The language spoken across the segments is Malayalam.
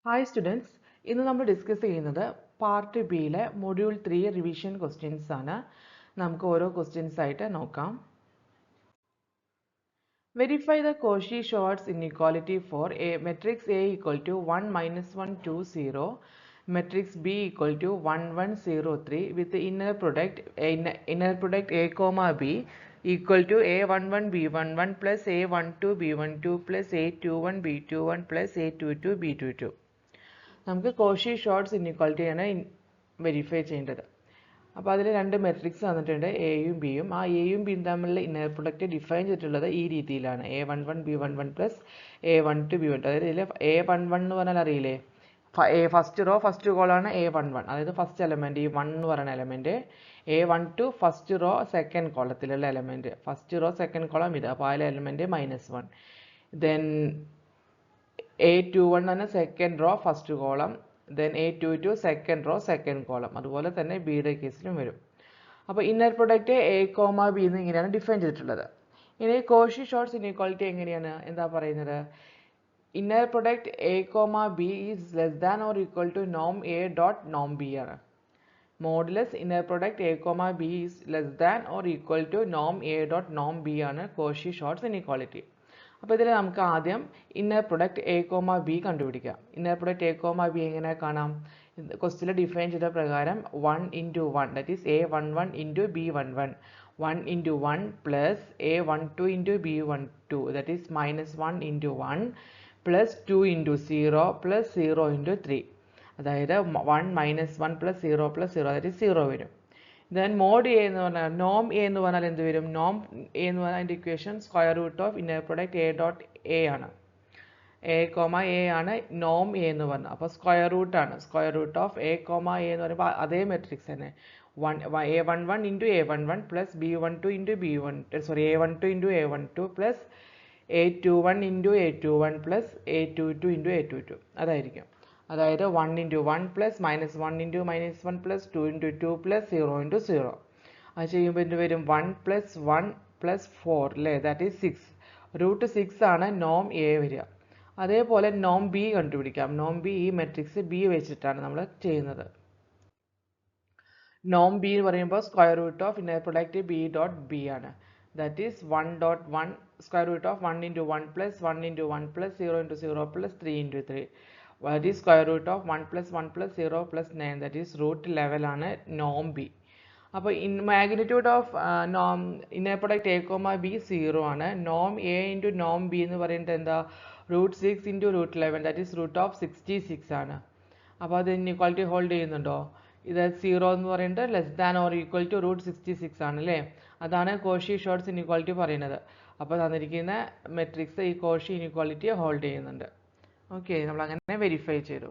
Hi students, ഇന്ന് നമ്മൾ ഡിസ്കസ് ചെയ്യുന്നത് പാർട്ട് ബിയിലെ മൊഡ്യൂൾ 3 റിവിഷൻ ക്വസ്റ്റ്യൻസ് ആണ്. നമുക്ക് ഓരോ ക്വസ്റ്റ്യൻസ് ആയിട്ട് നോക്കാം. Verify the Cauchy-Schwarz inequality for a matrix A equal to 1 minus 1 2 0, matrix B equal to 1 1 0 3 with the inner product A comma B equal to A11 B11 plus A12 B12 plus A21 B21 plus A22 B22. നമുക്ക് കോഷി ഷോർട്ട്സ് ഇൻഇക്വാലിറ്റിയാണ് വെരിഫൈ ചെയ്യേണ്ടത്. അപ്പോൾ അതിൽ രണ്ട് മെട്രിക്സ് തന്നിട്ടുണ്ട്, എയും ബിയും. ആ എയും ബിയും തമ്മിലുള്ള ഇന്നർ പ്രൊഡക്റ്റ് ഡിഫൈൻ ചെയ്തിട്ടുള്ളത് ഈ രീതിയിലാണ്: A11 B11 plus A12 B12. അതായത് ഇതിൽ A11 എന്ന് പറഞ്ഞാൽ അറിയില്ലേ, ഫസ്റ്റ് റോ ഫസ്റ്റ് കോളാണ് A11, അതായത് ഫസ്റ്റ് എലമെൻറ്റ്, ഈ 1 എന്ന് പറയുന്ന element. A12 first row second കോളത്തിലുള്ള element, first row second column ഇത്. അപ്പോൾ അതിലെ എലമെൻറ്റ് -1. ദെൻ A21 ആണ് second row first column, then A22 second row second column. അതുപോലെ തന്നെ ബിയുടെ കേസിലും വരും. അപ്പോൾ ഇന്നർ പ്രൊഡക്റ്റ് A, B എന്ന് ഇങ്ങനെയാണ് ഡിഫൈൻ ചെയ്തിട്ടുള്ളത്. ഇനി കോഷി ഷോർട്ട്സ് ഇൻഇക്വാലിറ്റി എങ്ങനെയാണ്, എന്താ പറയുന്നത്? Inner product A, B is less than or equal to നോം A ഡോട്ട് നോം B ആണ്. Modulus inner product A, B is less than or equal to നോം A ഡോട്ട് നോം B ആണ് കോഷി ഷോർട്ട്സ് ഇൻഇക്വാലിറ്റി. അപ്പോൾ ഇതിൽ നമുക്ക് ആദ്യം ഇന്നർ പ്രൊഡക്റ്റ് A, B കണ്ടുപിടിക്കാം. ഇന്നർ പ്രൊഡക്റ്റ് A, B എങ്ങനെ കാണാം? ക്വസ്റ്റ്യനിൽ ഡിഫൈൻ ചെയ്ത പ്രകാരം 1 into 1, that is A11 into B11, 1 into 1 plus A12 into B12, that is -1 into 1 plus 2 into 0 plus 0 into 3. അതായത് 1 minus 1 plus 0 plus 0, that is 0 വരും. ദെൻ മോഡ് എ എന്ന് പറഞ്ഞാൽ, നോം എ എന്ന് പറഞ്ഞാൽ എന്ത് വരും? നോം എ എന്ന് പറഞ്ഞാൽ അതിൻ്റെ equation square root of inner product A dot A ആണ്. A, A ആണ് നോം എ എന്ന് പറഞ്ഞാൽ. അപ്പോൾ സ്ക്വയർ റൂട്ട് ആണ്, square root of A, A എന്ന് പറയുമ്പോൾ അതേ മെട്രിക്സ് തന്നെ, A11 into A11 plus B12 into A12 into A12 plus A21 into A21 plus A22 into A22. അതായിരിക്കും. അതായത് 1 into 1 plus -1 into -1 plus 2 into 2 plus 0 into 0. അത് ചെയ്യുമ്പോൾ എന്ത് വരും? 1 plus 1 plus 4 അല്ലേ, ദാറ്റ് ഈസ് 6. റൂട്ട് 6 ആണ് നോം എ വരിക. അതേപോലെ നോം ബി കണ്ടുപിടിക്കാം. നോം ബി ഈ മെട്രിക്സ് ബി വെച്ചിട്ടാണ് നമ്മൾ ചെയ്യുന്നത്. നോം ബി എന്ന് പറയുമ്പോൾ square root of inner product B dot B ആണ്. That is 1 dot 1 square root of 1 into 1 plus 1 into 1 plus 0 into 0 plus 3 into 3. That is square root of 1 plus 1 plus 0 plus 9, that is root 11 ആണ് നോം ബി. അപ്പോൾ magnitude of inner product A, B 0 ആണ്. നോം എ ഇൻറ്റു നോം ബി എന്ന് പറയുന്നത് എന്താ? Root 6 into root 11, that is root of 66 ആണ്. അപ്പോൾ അത് ഇൻഇക്വാലിറ്റി ഹോൾഡ് ചെയ്യുന്നുണ്ടോ? ഇത് 0 എന്ന് പറയുന്നത് less than or equal to root 66 ആണ് അല്ലേ? അതാണ് കോഷി ഷോർട്ട്സ് ഇൻഇക്വാലിറ്റി പറയുന്നത്. അപ്പോൾ തന്നിരിക്കുന്ന മെട്രിക്സ് ഈ കോഷി ഇൻഇക്വാലിറ്റിയെ ഹോൾഡ് ചെയ്യുന്നുണ്ട്. ഓക്കെ, നമ്മൾ അങ്ങനെ വെരിഫൈ ചെയ്തു.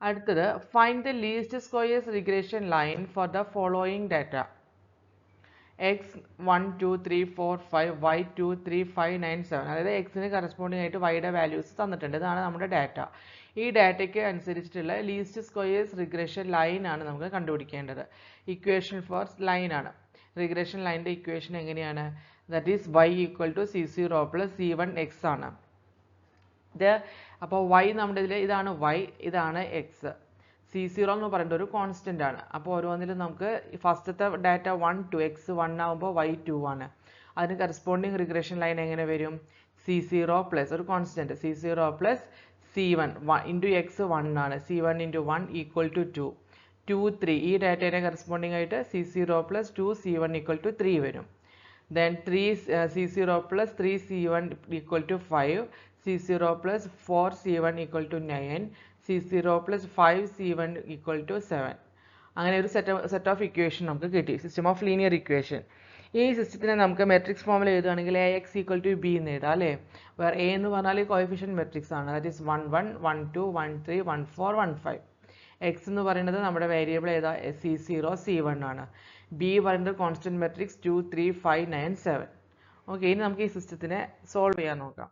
അടുത്തത്, find the least squares regression line for the following data: x1 2 3 4 5 y2 3 5 9 7. അതായത് എക്സിന് കറസ്പോണ്ടിങ് ആയിട്ട് വൈയുടെ വാല്യൂസ് തന്നിട്ടുണ്ട്. ഇതാണ് നമ്മുടെ ഡാറ്റ. ഈ ഡാറ്റയ്ക്ക് അനുസരിച്ചിട്ടുള്ള ലീസ്റ്റ് സ്ക്വയേഴ്സ് റിഗ്രഷൻ ലൈൻ ആണ് നമുക്ക് കണ്ടുപിടിക്കേണ്ടത്. ഇക്വേഷൻ ഫോർ ലൈൻ ആണ്. റിഗ്രഷൻ ലൈനിൻ്റെ ഇക്വേഷൻ എങ്ങനെയാണ്? That is y equal to C0 plus C1 x ആണ്. അപ്പോൾ y നമ്മുടെ ഇതിൽ ഇതാണ് y, ഇതാണ് x. C0 എന്ന് പറയുന്നത് ഒരു കോൺസ്റ്റൻ്റ് ആണ്. അപ്പോൾ ഓരോന്നിലും നമുക്ക് ഫസ്റ്റത്തെ ഡാറ്റ 1 2, x1 ആകുമ്പോൾ y 2 ആണ്. അതിന് കറസ്പോണ്ടിങ് റിഗ്രഷൻ ലൈൻ എങ്ങനെ വരും? C0 പ്ലസ് ഒരു constant C0 plus C1 into x 1 ആണ്. C1 into 1 equal to 2 2 3. ഈ ഡാറ്റേനെ കറസ്പോണ്ടിങ് ആയിട്ട് C0 plus 2 C1 equal to 3 വരും. Then C0 plus 3 C1 equal to 5, C0 plus 4 C1 equal to 9, C0 plus 5 C1 equal to 7. അങ്ങനെ ഒരു സെറ്റ് ഓഫ് ഇക്വേഷൻ നമുക്ക് കിട്ടി, സിസ്റ്റം ഓഫ് ലീനിയർ ഇക്വേഷൻ. ഈ സിസ്റ്റത്തിനെ നമുക്ക് മെട്രിക്സ് ഫോമിൽ എഴുതുകയാണെങ്കിൽ AX equal to B എന്ന് എഴുതാം അല്ലേ? വേറെ A എന്ന് പറഞ്ഞാൽ കോഎഫിഷ്യന്റ് മെട്രിക്സ് ആണ്. That is 1 1 1 2 1 3 1 4 1 5. X എന്ന് പറയുന്നത് നമ്മുടെ വേരിയബിൾ ഏതാ? C0 C1 ആണ്. B പറയുന്നത് കോൺസ്റ്റന്റ് മെട്രിക്സ് 2 3 5 9 7. ഓക്കെ, ഇനി നമുക്ക് ഈ സിസ്റ്റത്തിനെ സോൾവ് ചെയ്യാൻ നോക്കാം.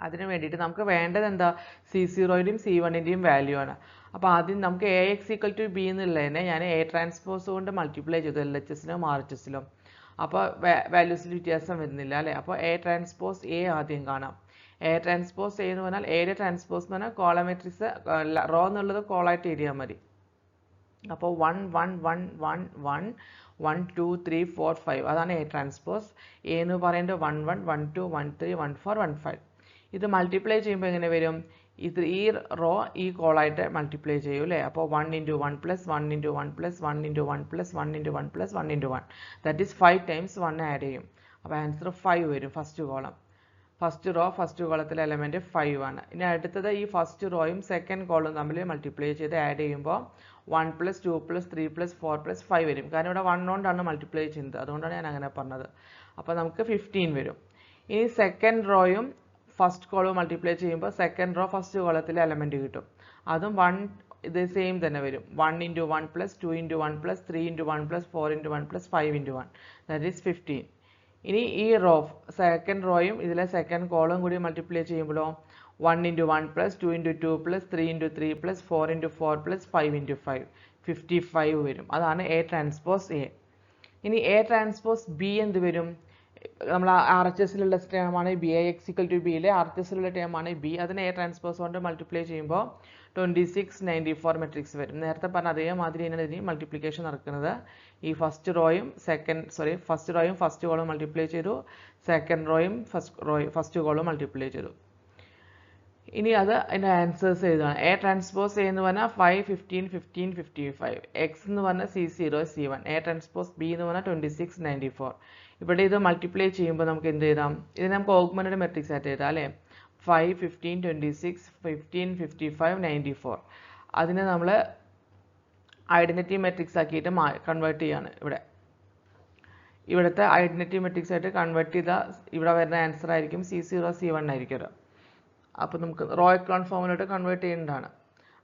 അതിന് വേണ്ടിയിട്ട് നമുക്ക് വേണ്ടത് എന്താ? C0ൻ്റെയും C1ൻ്റെയും വാല്യൂ ആണ്. അപ്പോൾ ആദ്യം നമുക്ക് AX ഈക്വൽ ടു B എന്നുള്ളതിനെ ഞാൻ A ട്രാൻസ്പോസ് കൊണ്ട് മൾട്ടിപ്ലൈ ചെയ്തു LHSലും RHSലും. അപ്പോൾ വാല്യൂസിൽ വ്യത്യാസം വരുന്നില്ല അല്ലേ? അപ്പോൾ A ട്രാൻസ്പോസ് A ആദ്യം കാണാം. എ ട്രാൻസ്പോസ് എ എന്ന് പറഞ്ഞാൽ എയുടെ ട്രാൻസ്പോസ് എന്ന് പറഞ്ഞാൽ കോളം മെട്രിക്സ് റോ എന്നുള്ളത് കോളായിട്ട് എഴുതിയാൽ മതി. അപ്പോൾ 1 1 1 1 1 1 2 3 4 5 അതാണ് എ ട്രാൻസ്പോസ്. എ എന്ന് പറയുന്നത് 1 1 1 2 1 3 1 4 1 5. ഇത് മൾട്ടിപ്ലൈ ചെയ്യുമ്പോൾ എങ്ങനെ വരും? ഈ റോ ഈ കോളായിട്ട് മൾട്ടിപ്ലൈ ചെയ്യും അല്ലേ? അപ്പോൾ 1 × 1 + 1 × 1 + 1 × 1 + 1 × 1 + 1 × 1 ദാറ്റ് ഈസ് 5 ടൈംസ് 1 ആഡ് ചെയ്യും. അപ്പോൾ ആൻസർ 5 വരും. First column, first row, first കോളത്തിലെ എലമെൻറ്റ് 5 ആണ്. ഇനി അടുത്തത് ഈ ഫസ്റ്റ് റോയും സെക്കൻഡ് കോളും തമ്മിൽ മൾട്ടിപ്ലൈ ചെയ്ത് ആഡ് ചെയ്യുമ്പോൾ 1 + 2 + 3 + 4 + 5 വരും. കാരണം ഇവിടെ 1 കൊണ്ടാണ് മൾട്ടിപ്ലൈ ചെയ്യുന്നത്, അതുകൊണ്ടാണ് ഞാൻ അങ്ങനെ പറഞ്ഞത്. അപ്പോൾ നമുക്ക് 15 വരും. ഇനി സെക്കൻഡ് റോയും ഫസ്റ്റ് കോളും മൾട്ടിപ്ലൈ ചെയ്യുമ്പോൾ സെക്കൻഡ് റോ ഫസ്റ്റ് കോളത്തിലെ എലമെൻറ്റ് കിട്ടും. അതും 1 ഇത് സെയിം തന്നെ വരും. 1 × 1 + 2 × 1 + 3 × 1 + 4 × 1 + 5 × 1 ദാറ്റ് ഈസ് 15. ഇനി ഈ റോ സെക്കൻഡ് റോയും ഇതിലെ സെക്കൻഡ് കോളും കൂടി മൾട്ടിപ്ലൈ ചെയ്യുമ്പോഴോ 1 × 1 + 2 × 2 + 3 × 3 + 4 × 4 + 5 × 5 55 വരും. അതാണ് എ ട്രാൻസ്പോസ് എ. ഇനി എ ട്രാൻസ്പോസ് ബി എന്ത് വരും? നമ്മൾ ആർ എച്ച് എസിലുള്ള ടേമാണ് ബി. എക്സ് ഇക്വൽ ടു ബിയിലെ ആർ എച്ച് എസിലുള്ള ടേമാണ് ബി. അതിന് എ ട്രാൻസ്പോസ് കൊണ്ട് മൾട്ടിപ്ലൈ ചെയ്യുമ്പോൾ 26 94 മെട്രിക്സ് വരും. നേരത്തെ പറഞ്ഞ അതേമാതിരി തന്നെയാണ് ഇതിന് മൾട്ടിപ്ലിക്കേഷൻ നടക്കുന്നത്. ഈ ഫസ്റ്റ് റോയും ഫസ്റ്റ് കോളും മൾട്ടിപ്ലൈ ചെയ്തു, സെക്കൻഡ് റോയും ഫസ്റ്റ് കോളും മൾട്ടിപ്ലൈ ചെയ്തു. ഇനി അത് അതിൻ്റെ ആൻസേഴ്സ് എഴുതുകയാണ്. എ ട്രാൻസ്പോസ് എ എന്ന് പറഞ്ഞാൽ 5 15 15 55, എക്സ് എന്ന് പറഞ്ഞാൽ C0 C1, A transpose B എന്ന് പറഞ്ഞാൽ 26 94. ഇവിടെ ഇത് മൾട്ടിപ്ലൈ ചെയ്യുമ്പോൾ നമുക്ക് എന്ത് എഴുതാം? ഇത് നമുക്ക് ഓഗ്മെന്റഡ് മെട്രിക്സ് ആയിട്ട് എഴുതാം അല്ലേ? 5 15 26 15 55 94. അതിനെ നമ്മൾ ഐഡന്റിറ്റി മെട്രിക്സ് ആക്കിയിട്ട് കൺവേർട്ട് ചെയ്യാണ്. ഇവിടുത്തെ ഐഡന്റിറ്റി മെട്രിക്സ് ആയിട്ട് കൺവേർട്ട് ചെയ്താൽ ഇവിടെ വരുന്ന ആൻസർ ആയിരിക്കും C0 C1 ആയിരിക്കും. അപ്പോൾ നമുക്ക് റോ എക്കലോൺ ഫോമിലോട്ട് കൺവേർട്ട് ചെയ്യേണ്ടതാണ്.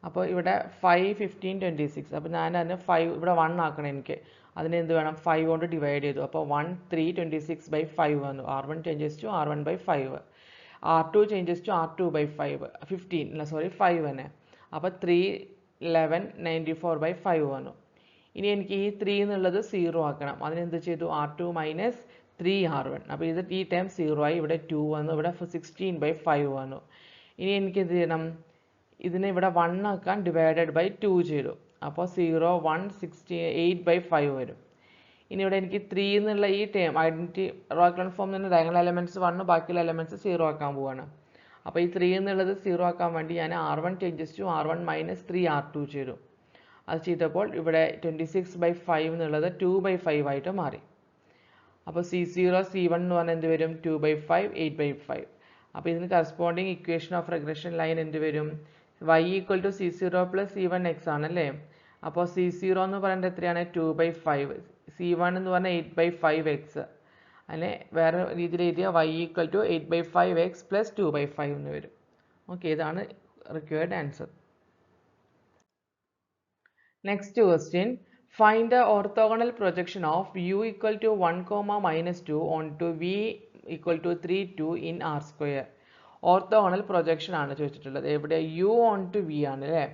അപ്പോൾ ഇവിടെ 5 15 26, അപ്പോൾ ഞാൻ അതിന് 5 ഇവിടെ 1 ആക്കണം എനിക്ക്. അതിന് എന്ത് വേണം? 5 കൊണ്ട് ഡിവൈഡ് ചെയ്തു. അപ്പോൾ 1 3 26/5 വന്നു. R1 changes to R1/5, R2 changes to R2/5, 5 തന്നെ. അപ്പോൾ 3 11 94/5 വന്നു. ഇനി എനിക്ക് ഈ 3 എന്നുള്ളത് 0 ആക്കണം. അതിനെന്ത് ചെയ്തു? R2 - 3R1. അപ്പോൾ ഇത് ഈ ടൈം 0 ആയി. ഇവിടെ 2 വന്നു. ഇവിടെ 16/5 വന്നു. ഇനി എനിക്ക് എന്ത് ചെയ്യണം? ഇതിനെ ഇവിടെ 1 ആക്കാൻ ഡിവൈഡഡ് ബൈ 2 ചെയ്തു. അപ്പോൾ 0 1 8/5 വരും. ഇനി ഇവിടെ എനിക്ക് 3 എന്നുള്ള ഈ term identity row echelon form തന്നെ ഡയഗണൽ എലമെന്റ്സ് 1, ബാക്കിയുള്ള എലമെന്റ്സ് 0 ആക്കാൻ പോവാണ്. അപ്പോൾ ഈ 3 എന്നുള്ളത് 0 ആക്കാൻ വേണ്ടി ഞാൻ R1 changes to R1 - 3R2 ചെയ്തു. അത് ചെയ്തപ്പോൾ ഇവിടെ 26/5 എന്നുള്ളത് 2/5 ആയിട്ട് മാറി. അപ്പോൾ C0 C1 എന്ന് പറഞ്ഞാൽ എന്ത് വരും? 2/5 8/5. അപ്പോൾ ഇതിന് corresponding equation of regression line എന്ത് വരും? y = C0 + C1x ആണല്ലേ? അപ്പോൾ C0 എന്ന് പറയുന്നത് എത്രയാണ്? 2/5. C1 എന്ന് പറഞ്ഞാൽ 8/5x. അതിനെ വേറെ രീതിയിൽ എഴുതിയാൽ y = 8/5x + 2/5 എന്ന് വരും. ഓക്കെ, ഇതാണ് required answer. Next question, find the orthogonal projection of u = 1, -2 onto v = 3 2 in R². Orthogonal projection ആണ് ചോദിച്ചിട്ടുള്ളത്. എവിടെ? u onto v ആണ് അല്ലേ?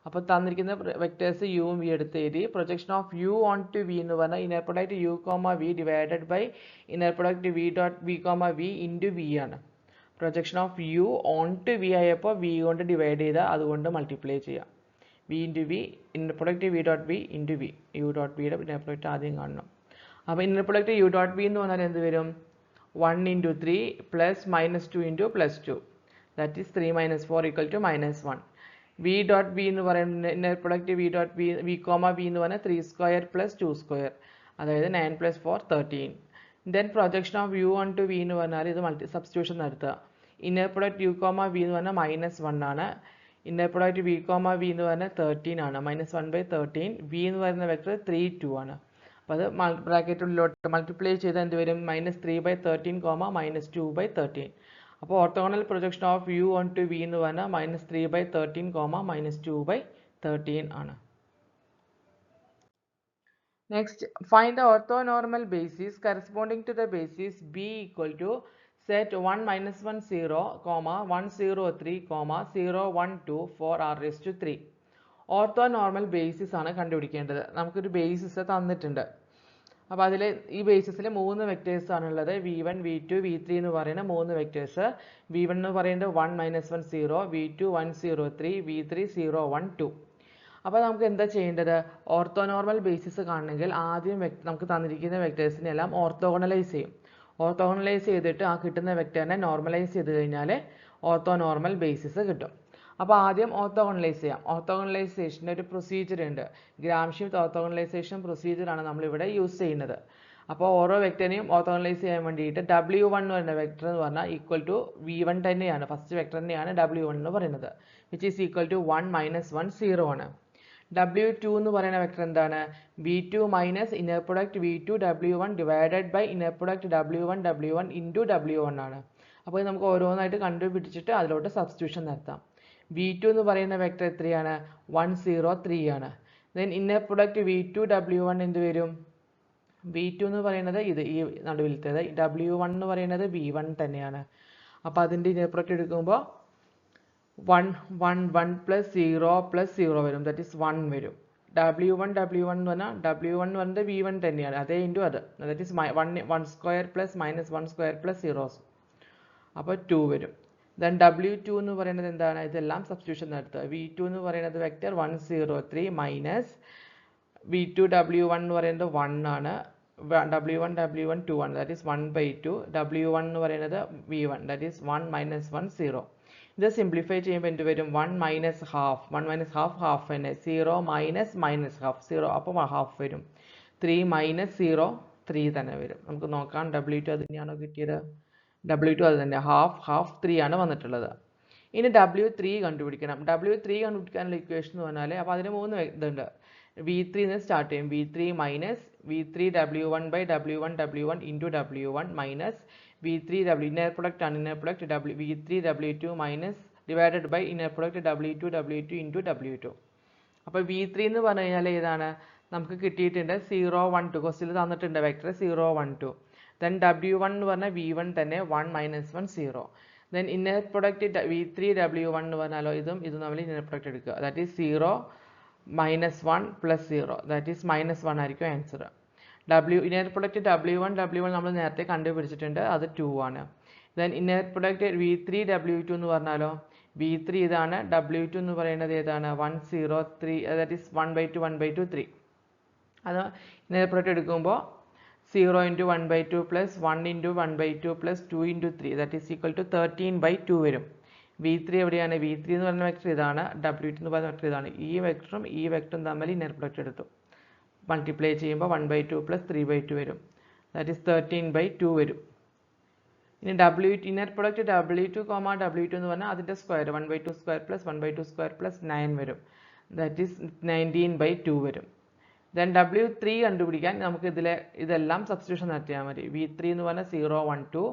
അപ്പോൾ തന്നിരിക്കുന്ന വെക്ടേഴ്സ് യും വി എടുത്ത് എഴുതി. Projection of u onto v എന്ന് പറഞ്ഞാൽ inner product u, v divided by inner product v into v ആണ്. Projection of u onto v ആയപ്പോൾ v കൊണ്ട് ഡിവൈഡ് ചെയ്താൽ അതുകൊണ്ട് മൾട്ടിപ്ലൈ ചെയ്യാം. v into v, inner product v.v into v, u.vയുടെ ഇന്നർ പ്രൊഡക്റ്റ് ആദ്യം കാണണം. അപ്പോൾ ഇന്നർ പ്രൊഡക്റ്റ് u.v എന്ന് പറഞ്ഞാൽ എന്ത് വരും? 1 × 3 + -2 × +2, ദാറ്റ് ഈസ് 3 - 4 = -1. v.v എന്ന് പറയുന്നത് ഇന്നർ പ്രൊഡക്റ്റ് v, v എന്ന് പറഞ്ഞാൽ 3² + 2², അതായത് 9 + 4 13. Then projection of u onto v എന്ന് പറഞ്ഞാൽ ഇത് സബ്സ്റ്റിറ്റ്യൂഷൻ നടത്തുക. ഇന്നർ പ്രൊഡക്റ്റ് u, v എന്ന് പറഞ്ഞാൽ -1 ആണ്. ഇന്നർ പ്രൊഡക്റ്റ് v, എന്ന് പറഞ്ഞാൽ 13 ആണ്. -1/13. v എന്ന് പറയുന്ന വെക്ടർ 3 2 ആണ്. അപ്പോൾ അത് ബ്രാക്കറ്റിലോട്ട് മൾട്ടിപ്ലൈ ചെയ്താൽ എന്ത് വരും? -3/13, -2/13. അപ്പോൾ orthogonal projection of u onto v എന്ന് പറഞ്ഞാൽ -3/13, -2/13 ആണ്. Next, find the orthonormal basis corresponding to the basis b = set 1 - 1 0, 1 0 3, 0 1 2 for R⁻3. Orthonormal basis ആണ് കണ്ടുപിടിക്കേണ്ടത്. നമുക്കൊരു ബേസിസ് തന്നിട്ടുണ്ട്. അപ്പോൾ അതിൽ ഈ ബേസിസിൽ 3 വെക്ടേഴ്സ് ആണുള്ളത്. v1 v2 v3 എന്ന് പറയുന്ന 3 വെക്ടേഴ്സ്. v1 എന്ന് പറയുന്നത് 1 -1 0, v2 1 0 3, v3 0 1 2. അപ്പോൾ നമുക്ക് എന്താ ചെയ്യേണ്ടത്? ഓർത്തോനോർമൽ ബേസിസ് കാണണമെങ്കിൽ ആദ്യം നമുക്ക് തന്നിരിക്കുന്ന വെക്ടേഴ്സിനെ എല്ലാം ഓർത്തോഗണലൈസ് ചെയ്യും. ഓർത്തോഗണലൈസ് ചെയ്തിട്ട് ആ കിട്ടുന്ന വെക്ടറിനെ നോർമലൈസ് ചെയ്ത് കഴിഞ്ഞാൽ ഓർത്തോനോർമൽ ബേസിസ് കിട്ടും. അപ്പോൾ ആദ്യം ഓർത്തോഗണലൈസ് ചെയ്യാം. ഓർത്തോഗണലൈസേഷൻ്റെ ഒരു പ്രൊസീജിയർ ഉണ്ട്. ഗ്രാം-ഷ്മിത്ത് ഓർത്തോഗണലൈസേഷൻ പ്രൊസീജിയറാണ് നമ്മളിവിടെ യൂസ് ചെയ്യുന്നത്. അപ്പോൾ ഓരോ വെക്ടറിനെയും ഓർത്തോഗണലൈസ് ചെയ്യാൻ വേണ്ടിയിട്ട് w1 എന്ന് പറയുന്ന വെക്ടർ എന്ന് പറഞ്ഞാൽ ഈക്വൽ ടു v1 തന്നെയാണ്. ഫസ്റ്റ് വെക്ടർ തന്നെയാണ് w1 എന്ന് പറയുന്നത്, വിച്ച് ഈസ് ഈക്വൽ ടു 1 - 1 0 ആണ്. w2 എന്ന് പറയുന്ന വെക്ടർ എന്താണ്? v2 minus inner product v2 w1 divided by inner product w1 into w1 ആണ്. അപ്പോൾ ഇത് നമുക്ക് ഓരോന്നായിട്ട് കണ്ടുപിടിച്ചിട്ട് അതിലോട്ട് സബ്സ്റ്റിറ്റ്യൂഷൻ നടത്താം. v2 എന്ന് പറയുന്ന വെക്ടർ എത്രയാണ്? 1 0 3 ആണ്. Then inner product v2 w1 എന്ത് വരും? v2 എന്ന് പറയുന്നത് ഈ നടുവിലത്തേത്, w1 എന്ന് പറയുന്നത് v1 തന്നെയാണ്. അപ്പോൾ അതിൻ്റെ ഇന്നർ പ്രൊഡക്റ്റ് എടുക്കുമ്പോൾ 1 1 1 പ്ലസ് 0 പ്ലസ് 0 വരും, ദാറ്റ് ഈസ് 1 വരും. w1 എന്ന് പറഞ്ഞാൽ w1 എന്ന് പറയുന്നത് v1 തന്നെയാണ്, അതേ ഇൻറ്റു അത്, that is 1 square plus -1 square plus 0, അപ്പോൾ 2 വരും. ദെൻ w2 എന്ന് പറയുന്നത് എന്താണ്? ഇതെല്ലാം സബ്സ്റ്റിറ്റ്യൂഷൻ നടത്തുക. v2 എന്ന് പറയുന്നത് വെക്ടർ 1 0 3 മൈനസ് v2 w1 എന്ന് പറയുന്നത് 1 ആണ്, w1 2 ആണ്, ദാറ്റ് ഈസ് 1/2. w1 എന്ന് പറയുന്നത് v1, ദാറ്റ് ഈസ് 1 - 1 0. ഇത് സിംപ്ലിഫൈ ചെയ്യുമ്പോൾ എന്ത് വരും? 1 - ഹാഫ്, 1 - ഹാഫ് ഹാഫ് തന്നെ, 0 - ഹാഫ് 0, അപ്പോൾ ഹാഫ് വരും. 3 - 0 3 തന്നെ വരും. നമുക്ക് നോക്കാം w2 അത് തന്നെയാണോ കിട്ടിയത്? w2 അത് തന്നെ, ഹാഫ് 3 ആണ് വന്നിട്ടുള്ളത്. ഇനി w3 കണ്ടുപിടിക്കണം. w3 കണ്ടുപിടിക്കാനുള്ള ഇക്വേഷൻ എന്ന് പറഞ്ഞാൽ അപ്പോൾ അതിന് 3 ഇതുണ്ട്. v3 നിന്ന് സ്റ്റാർട്ട് ചെയ്യും. v3 minus v3 w1 into w1 minus v3 inner product ആണ്, inner product v3 w2 minus divided by inner product w2 into w2. അപ്പോൾ v3 എന്ന് പറഞ്ഞു കഴിഞ്ഞാൽ ഏതാണ്? നമുക്ക് കിട്ടിയിട്ടുണ്ട് 0 1 2, ക്വസ്റ്റിൽ തന്നിട്ടുണ്ട് വെക്ടർ 0 1 2. ദെൻ w1 എന്ന് പറഞ്ഞാൽ v1 തന്നെ, 1 - 1 0. Then inner product v3 w1 എന്ന് പറഞ്ഞാലോ ഇതും തമ്മിൽ ഇന്നർ പ്രൊഡക്റ്റ് എടുക്കുക, that is 0 - 1 plus 0, that is -1 ആയിരിക്കും ആൻസർ. ഇന്നർ പ്രൊഡക്റ്റ് w1 നമ്മൾ നേരത്തെ കണ്ടുപിടിച്ചിട്ടുണ്ട്, അത് 2 ആണ്. Then inner product v3 w2 എന്ന് പറഞ്ഞാലോ v3 ഇതാണ്, w2 എന്ന് പറയുന്നത് ഏതാണ്? 1 0 3, ദാറ്റ് ഈസ് 1/2 1/2 3. അത് ഇന്നർ പ്രൊഡക്റ്റ് എടുക്കുമ്പോൾ 0 × 1/2 plus 1 × 1/2 plus 2 × 3, that is equal to 13/2 വരും. v3 എവിടെയാണ്? v3 എന്ന് പറയുന്ന വെക്ടർ ഇതാണ്, w2 എന്ന് പറയുന്ന വെക്ടർ ഇതാണ്. ഈ വെക്ടറും തമ്മിൽ ഇന്നർ പ്രൊഡക്റ്റ് എടുത്തു, മൾട്ടിപ്ലൈ ചെയ്യുമ്പോൾ 1/2 പ്ലസ് 3/2 വരും, ദാറ്റ് ഈസ് 13/2 വരും. ഇനി ഇന്നർ പ്രൊഡക്റ്റ് w2 എന്ന് പറഞ്ഞാൽ അതിൻ്റെ square 1/2 square plus 1/2 square plus 9 വരും, ദാറ്റ് ഈസ് 19/2 വരും. ദെൻ w3 കണ്ടുപിടിക്കാൻ നമുക്ക് ഇതെല്ലാം സബ്സ്റ്റിറ്റ്യൂഷൻ നടത്തിയാൽ മതി. v3 എന്ന് പറഞ്ഞാൽ 0 1 2,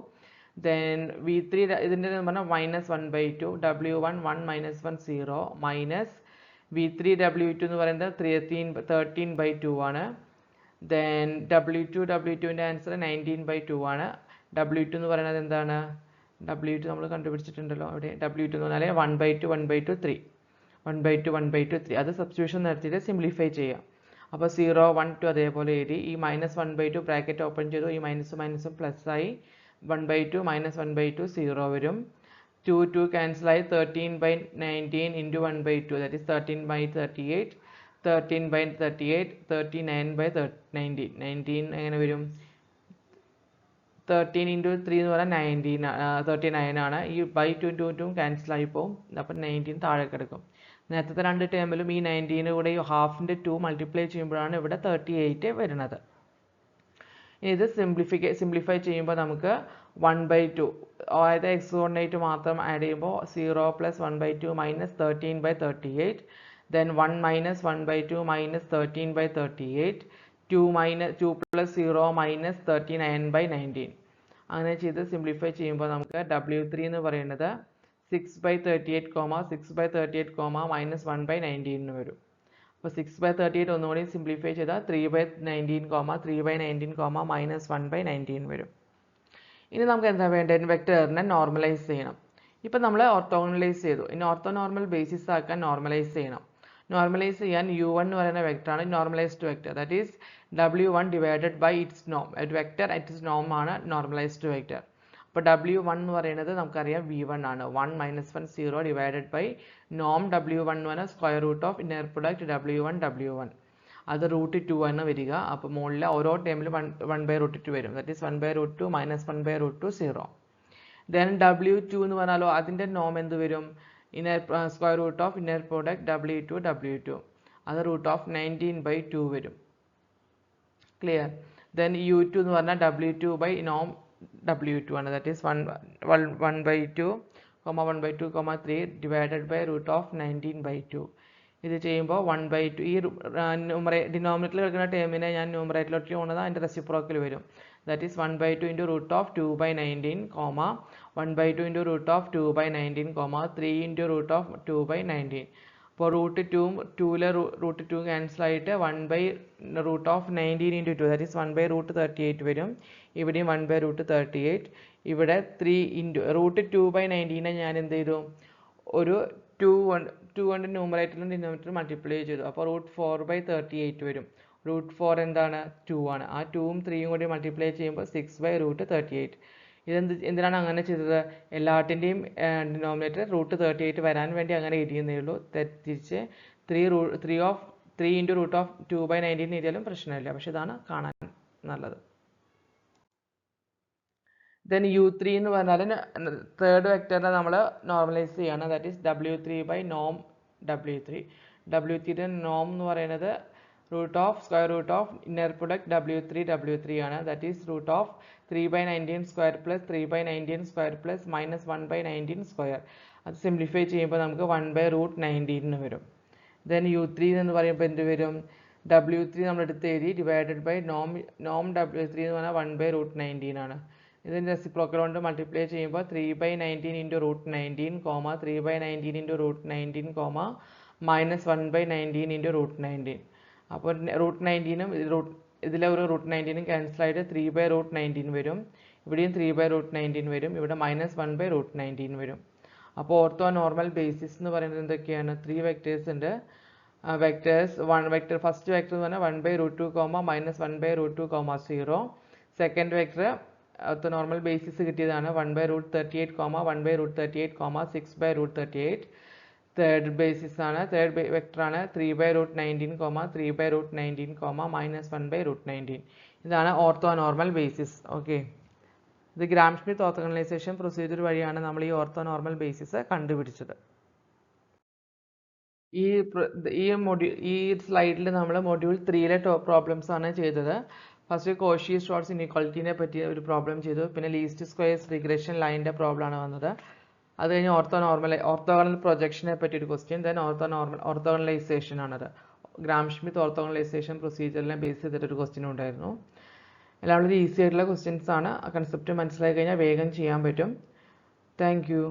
ദെൻ v3 ഇതിൻ്റെ പറഞ്ഞാൽ -1/2, w1 1 - 1 0 മൈനസ് v3 w2 എന്ന് പറയുന്നത് 13/2 ആണ്. ദെൻ w2ൻ്റെ ആൻസർ 19/2 ആണ്. w2 എന്ന് പറയുന്നത് എന്താണ്? w2 നമ്മൾ കണ്ടുപിടിച്ചിട്ടുണ്ടല്ലോ അവിടെ. w2 എന്ന് പറഞ്ഞാൽ 1/2 1/2 3, 1/2 1/2 3. അത് സബ്സ്റ്റിറ്റ്യൂഷൻ നടത്തിയിട്ട് സിംപ്ലിഫൈ ചെയ്യാം. അപ്പോൾ 0 1 2 അതേപോലെ എഴുതി. ഈ -1/2 ബ്രാക്കറ്റ് ഓപ്പൺ ചെയ്തു, ഈ മൈനസും പ്ലസ് ആയി, 1/2 -1/2 0 വരും. 2 2 ക്യാൻസലായി, 13/19 ഇൻറ്റു 1/2, ദാറ്റ് ഈസ് 13/38, 13/38 39/19, 19 എങ്ങനെ വരും? 13 × 3 എന്ന് പറഞ്ഞാൽ 39 ആണ്. ഈ ബൈ 2 ക്യാൻസലായി പോകും, അപ്പം 19 താഴെ കിടക്കും. നേരത്തെ 2 ടേമിലും ഈ 19 കൂടെ ഈ ഹാഫിൻ്റെ 2 മൾട്ടിപ്ലൈ ചെയ്യുമ്പോഴാണ് ഇവിടെ 38 വരുന്നത്. ഇത് സിംപ്ലിഫൈ ചെയ്യുമ്പോൾ നമുക്ക് 1/2, അതായത് എക്സ് കോർഡിനേറ്റ് മാത്രം ആഡ് ചെയ്യുമ്പോൾ 0 + 1/2 മൈനസ് 13/38, ദെൻ 1 - 1/2 മൈനസ് 13/38, 2 + 0 മൈനസ് 39/19. അങ്ങനെ ചെയ്ത് സിംപ്ലിഫൈ ചെയ്യുമ്പോൾ നമുക്ക് w3 എന്ന് പറയുന്നത് 6/38, 6/38, -1/19 എന്ന് വരും. അപ്പോൾ 6/38 ഒന്നുകൂടി സിംപ്ലിഫൈ ചെയ്താൽ 3/19, 3/19, -1/19 വരും. ഇനി നമുക്ക് എന്താ വേണ്ടത്? വെക്ടറിനെ നോർമലൈസ് ചെയ്യണം. ഇപ്പം നമ്മൾ ഓർത്തോഗണലൈസ് ചെയ്തു, ഇനി ഓർത്തോനോർമൽ ബേസിസ് ആക്കാൻ നോർമലൈസ് ചെയ്യണം. നോർമലൈസ് ചെയ്യാൻ u1 എന്ന് പറയുന്ന വെക്ടറാണ് normalized vector. That is w1 divided by its നോം. ഒരു വെക്ടർ ഇറ്റ്സ് നോം ആണ് നോർമലൈസ്ഡ് വെക്ടർ. അപ്പോൾ w1 എന്ന് പറയുന്നത് നമുക്കറിയാം v1 ആണ്. 1 - 1 0 ഡിവൈഡഡ് ബൈ നോം w1 എന്ന് പറഞ്ഞാൽ square root of inner product w1 അത് √2 ആണ് വരിക. അപ്പോൾ മുകളിലെ ഓരോ ടേമിലും 1/√2 വരും. That is 1/√2 - 1/√2 0. ദെൻ w2 എന്ന് പറഞ്ഞാലോ അതിൻ്റെ നോം എന്ത് വരും? Square root of inner product w2 അത് √19/2 വരും. ക്ലിയർ? ദെൻ u2 എന്ന് പറഞ്ഞാൽ w2 ബൈ നോം w2 ആണ്. That is 1/2, 1/2, 3 divided by √19/2. ഇത് ചെയ്യുമ്പോൾ 1/2 ഈ ഡിനോമിനേറ്ററിൽ കിടക്കുന്ന ടേമിനെ ഞാൻ ന്യൂമറേറ്ററിലോട്ട് കൊണ്ടുവന്നാൽ അതിൻ്റെ റെസിപ്രോക്കൽ വരും. That is 1/2 into √2/19, 1/2 into √2/19, 3 into √2/19. അപ്പോൾ √2ഉം 2ലെ √2 ക്യാൻസൽ ആയിട്ട് 1/√19 ഇൻറ്റു 2 ദാറ്റ് ഈസ് 1/√38 വരും. ഇവിടെയും 1/√38. ഇവിടെ 3 ഇൻറ്റു √2/19 ഞാൻ എന്ത് ചെയ്തു? ഒരു 2 കൊണ്ട് ന്യൂമറേറ്ററിലും ഡിനോമിനേറ്ററിലും മൾട്ടിപ്ലൈ ചെയ്തു. അപ്പോൾ √4/38 വരും. √4 എന്താണ്? 2 ആണ്. ആ 2ഉം 3യും കൂടി മൾട്ടിപ്ലൈ ചെയ്യുമ്പോൾ 6/√38. എന്തിനാണ് അങ്ങനെ ചെയ്തത്? എല്ലാത്തിൻ്റെയും ഡിനോമിനേറ്റർ √38 വരാൻ വേണ്ടി അങ്ങനെ എഴുതിയെന്നേ ഉള്ളൂ. തിരിച്ച് 3 ഇൻറ്റു √2/19 എഴുതിയാലും പ്രശ്നമില്ല. പക്ഷെ ഇതാണ് കാണാൻ നല്ലത്. ദെൻ u3 എന്ന് പറഞ്ഞാൽ തേർഡ് വെക്ടറിനെ നമ്മൾ നോർമലൈസ് ചെയ്യാണ്. ദാറ്റ് ഈസ് w3 ബൈ നോം w3. w3യുടെ നോം എന്ന് പറയുന്നത് square root of inner product w3 ആണ്. That is √3/19² plus 3/19² plus -1/19². അത് സിംപ്ലിഫൈ ചെയ്യുമ്പോൾ നമുക്ക് 1/√19 വരും. ദെൻ u3 എന്ന് പറയുമ്പോൾ എന്ത് വരും? w3 നമ്മൾ എടുത്ത് എഴുതി ഡിവൈഡഡ് ബൈ നോം w3 എന്ന് പറഞ്ഞാൽ 1/√19 ആണ്. ഇതിൻ്റെ റെസിപ്രോക്കൽ കൊണ്ട് മൾട്ടിപ്ലൈ ചെയ്യുമ്പോൾ 3/19 ഇൻറ്റു √19, 3/19 ഇൻറ്റു √19, -1/19 ഇൻറ്റു √19. അപ്പോൾ √19ഉം ഇതിലെ ഒരു √19ഉം ക്യാൻസൽ ആയിട്ട് 3/√19 വരും. ഇവിടെയും 3/√19 വരും. ഇവിടെ -1/√19 വരും. അപ്പോൾ ഓർത്തോ നോർമൽ ബേസിസ് എന്ന് പറയുന്നത് എന്തൊക്കെയാണ്? 3 വെക്ടേഴ്സ് ഉണ്ട്. ഫസ്റ്റ് വെക്ടർ എന്ന് പറഞ്ഞാൽ 1/√2, -1/√2, 0. സെക്കൻഡ് വെക്ടർ നോർമൽ ബേസിസ് കിട്ടിയതാണ് 1/√38, 1/√38, 6/√38. തേർഡ് ബേസിസ് ആണ്, തേർഡ് വെക്ടർ ആണ് 3/√19, 3/√19, -1/√19. ഇതാണ് ഓർത്തോ നോർമൽ ബേസിസ്. ഓക്കെ, ഇത് ഗ്രാം-ഷ്മിത്ത് ഓർത്തോഗണലൈസേഷൻ പ്രൊസീജിയർ വഴിയാണ് നമ്മൾ ഈ ഓർത്തോ നോർമൽ ബേസിസ് കണ്ടുപിടിച്ചത്. ഈ സ്ലൈഡിൽ നമ്മൾ മൊഡ്യൂൾ 3ലെ പ്രോബ്ലംസ് ആണ് ചെയ്തത്. ഫസ്റ്റ് കോഷി-ഷ്വാർട്സ് ഇനീക്വാളിറ്റിനെ പറ്റി ഒരു പ്രോബ്ലം ചെയ്തു. പിന്നെ ലീസ്റ്റ് സ്ക്വയേഴ്സ് റിഗ്രഷൻ ലൈനിൻ്റെ പ്രോബ്ലം ആണ് വന്നത്. അത് കഴിഞ്ഞ് ഓർത്തോഗണൽ പ്രൊജക്ഷനെ പറ്റി ഒരു ക്വസ്റ്റ്യൻ. ദെൻ ഓർത്തോഗണലൈസേഷൻ ആണത്. ഗ്രാം-ഷ്മിത്ത് ഓർത്തോഗണലൈസേഷൻ പ്രൊസീജിയറിനെ ബേസ് ചെയ്തിട്ടൊരു ക്വസ്റ്റ്യൻ ഉണ്ടായിരുന്നു. എല്ലാം വളരെ ഈസി ആയിട്ടുള്ള ക്വസ്റ്റ്യൻസ് ആണ്. ആ കൺസെപ്റ്റ് മനസ്സിലാക്കി കഴിഞ്ഞാൽ വേഗം ചെയ്യാൻ പറ്റും. Thank you.